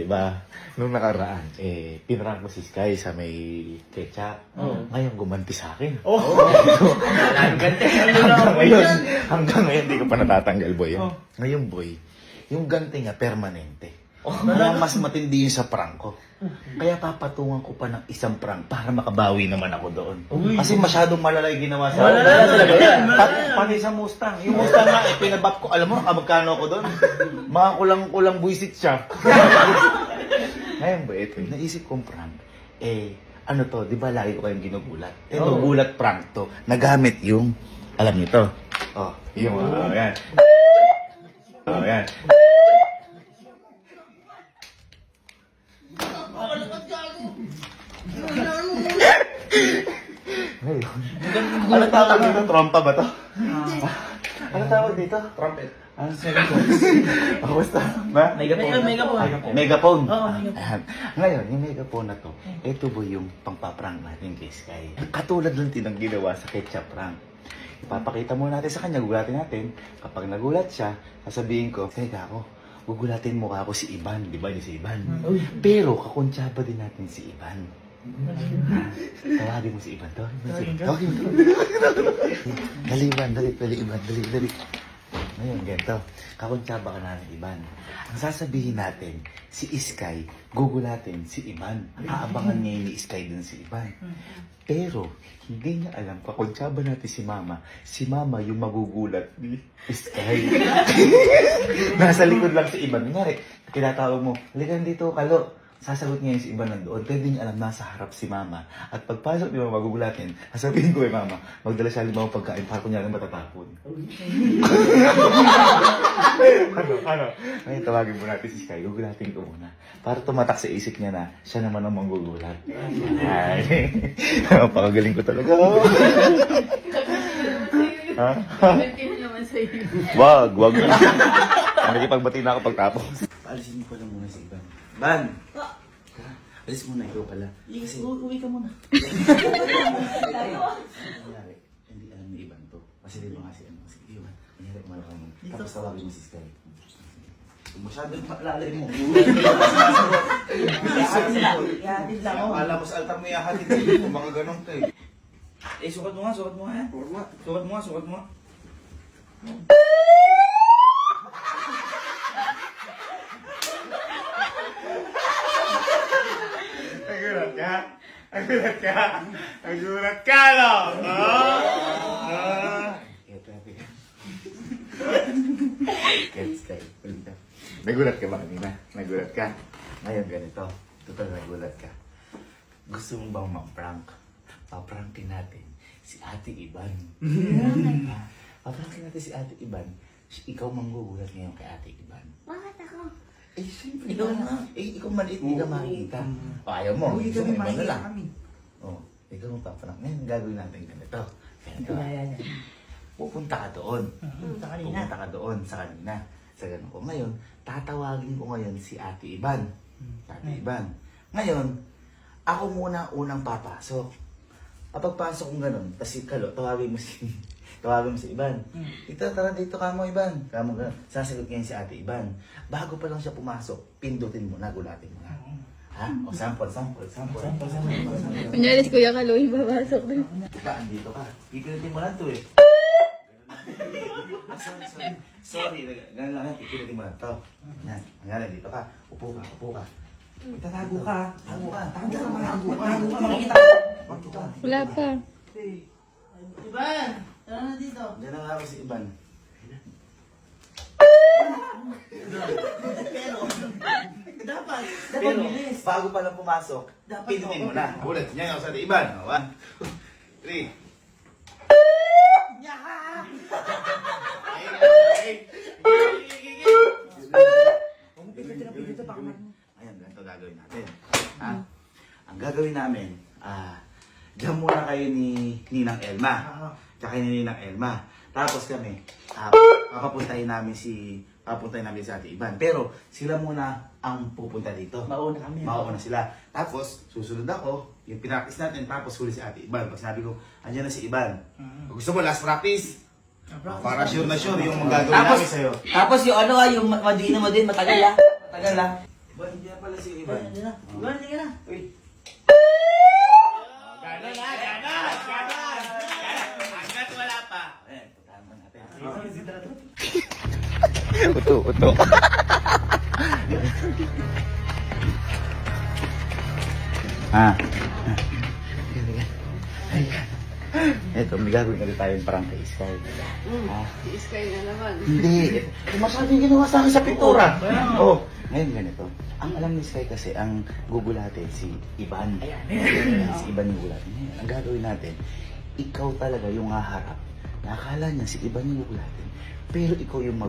di ba? Nung nakaraan, pinrank mo si Sky sa may ketchup. Ngayon, gumanti sa akin. Hanggang ngayon, di ko pa natatanggal, boy. Ngayon, boy, yung ganti nga, permanente. Kaya mas matindi yun sa prank ko. Kaya papatungan ko pa ng isang prank para makabawi naman ako doon. Kasi masyadong malala yung ginawa sa akin. Malala talaga yan. Pati sa Mustang. Yung Mustang nga, pinabap ko. Alam mo, magkano ako doon? Mga kulang buisit siya. Ngayon ba, ito, naisip kong prank. Ano to, di ba lagi ko kayong ginugulat? Magulat prank to. Nagamit yung, alam niyo to. Yung, yan. Yan. Ngayon, ano tawag dito? Trompa ba to? Ano tawag dito? Trumpet. Ano sabi ko? Basta, ba? Megaphone. Megaphone. Oo, Ayan. Ngayon, yung megaphone na to, ito ba yung pangpaprank natin kay Sky? Katulad lang din ang ginawa sa ketchup prank. Ipapakita muna natin sa kanya, gugulatin natin. Kapag nagulat siya, sasabihin ko, teka ako, gugulatin mo ako si Ivan. Di ba niya si Ivan? Pero kakuntsaba din natin si Ivan. Tawagin mo si Ivan to. Tawagin mo to. Dali Ivan, dali Ivan, dali. Ngayon, ganito. Kakuntsaba ka na ng Ivan. Ang sasabihin natin, si Sky, gugulatin si Ivan. Aabangan niya ni Sky din si Ivan. Pero, hindi niya alam, kakuntsaba natin si Mama. Si Mama yung magugulat ni Sky. Nasa likod lang si Ivan. Nangyari, kinatawag mo, halika dito, Kalo. Sasagot niya yung si Ivan nandoon. Pero hindi niya alam, nasa harap si Mama. At pagpasok ni Mama, magugulatin. Sasabihin ko kay Mama, magdala siya limang pagkain para kunyari matatapon. Ano? Ngayon, tawagin mo natin si Sky. Gugulatin ko muna. Para tumatak sa isip niya na siya naman ang manggugulat. Ay, napakagaling ko talaga. Ha? Wag. Nakikipagbati na ako pagtapos. Paalisin mo pala muna si Ivan. Ban! Alis muna, ikaw pala. Kasi uwi ka muna. Nangyari, hindi alam ni Ivan to. Kasi di ba nga si Ivan. Nangyari, malakang mo. Tapos tawagin mo si Sky. Kung masyadong malalay mo. Ihatid lang ako. Akala mo sa altar mo ihahatid. Kung baka ganun to eh. Sukat mo nga. Sukat mo nga. Nagulat ka, no? Nagulat ka ba kanina? Nagulat ka? Ngayon ganito. Total nagulat ka. Gusto mo bang mag-prank? Paprankin natin si Ate Ivan. Paprankin natin si Ate Ivan. Ikaw manggugulat ngayon kay Ate Ivan. Bakit ako? Siyempre Ikaw nga. Ikaw maliit, hindi ka makikita. Ayaw mo. Uwi Gusto kami, mo, iba na makikita lang. kami. Ikaw ang paprank. Ngayon, gagawin natin ganito. Ganito. Kaya yan. Pupunta ka doon. Sa kanina. Pupunta ka doon sa kanina. Sa ganun ko. Ngayon, tatawagin ko ngayon si Ate Ivan. Ate Ivan. Ngayon, ako muna unang papasok. Kapag pasok kong ganun, tapos si Kalo, tawagin mo si Ivan. Dito, tara dito ka mo, Ivan. Kamo ganun. Sasagot ngayon si Ate Ivan. Bago pa lang siya pumasok, pindutin mo na, gulatin mo na. Ha? O, sample. Kunyari si Kuya Kaloy, babasok din. Diba, andito ka. Pipilitin mo lang to eh. Sorry. Ganun lang yan. Pipilitin mo lang to. Yan. Nangyari, dito ka. Upo ka. Tatago ka. Tago ka. Makikita. Wala pa. Ivan! Tara na dito. Diyan na nga ako si Ivan. Dapat Pero, bilis. bago pa lang pumasok, Dapat pindutin mo na. Ulit. Yan ako sa Ate Ivan. 1, 2, 3. Ayan, ganito gagawin natin. Ha? Ang gagawin namin, diyan muna kayo ni Ninang Elma. Tsaka ni Ninang Elma. Tapos kami, papuntahin namin si Ate Ivan. Pero sila muna ang pupunta dito. Mauna kami. Mauna sila. Tapos, susunod ako, yung pinaktis natin, tapos huli si Ate Ivan. Pag sinabi ko, andyan na si Ivan. Kung gusto mo, last practice. Para sure na sure yung magagawin Tapos, namin sa'yo. tapos yung ano yung madina mo din, matagal. Ba, hindi na pala si Iban. Iban. Iban, hindi ka na. Uy. Gano'n na, gano'n, gano'n. Hanggat wala pa. Ayan, tama natin. Uto, uto. Ah. Eto, may gagawin ulit tayong parang kay Sky. Ah. Si Sky na naman. Hindi. Masyadong ginawa sa akin sa pintura. Oh, ngayon ganito. Ang alam ni Sky kasi, ang gugulatin si Iban. Ayan, si Iban yung gugulatin. Ngayon, ang gagawin natin, ikaw talaga yung haharap. Nakakala niya si Iban yung gugulatin. Pero ikaw yung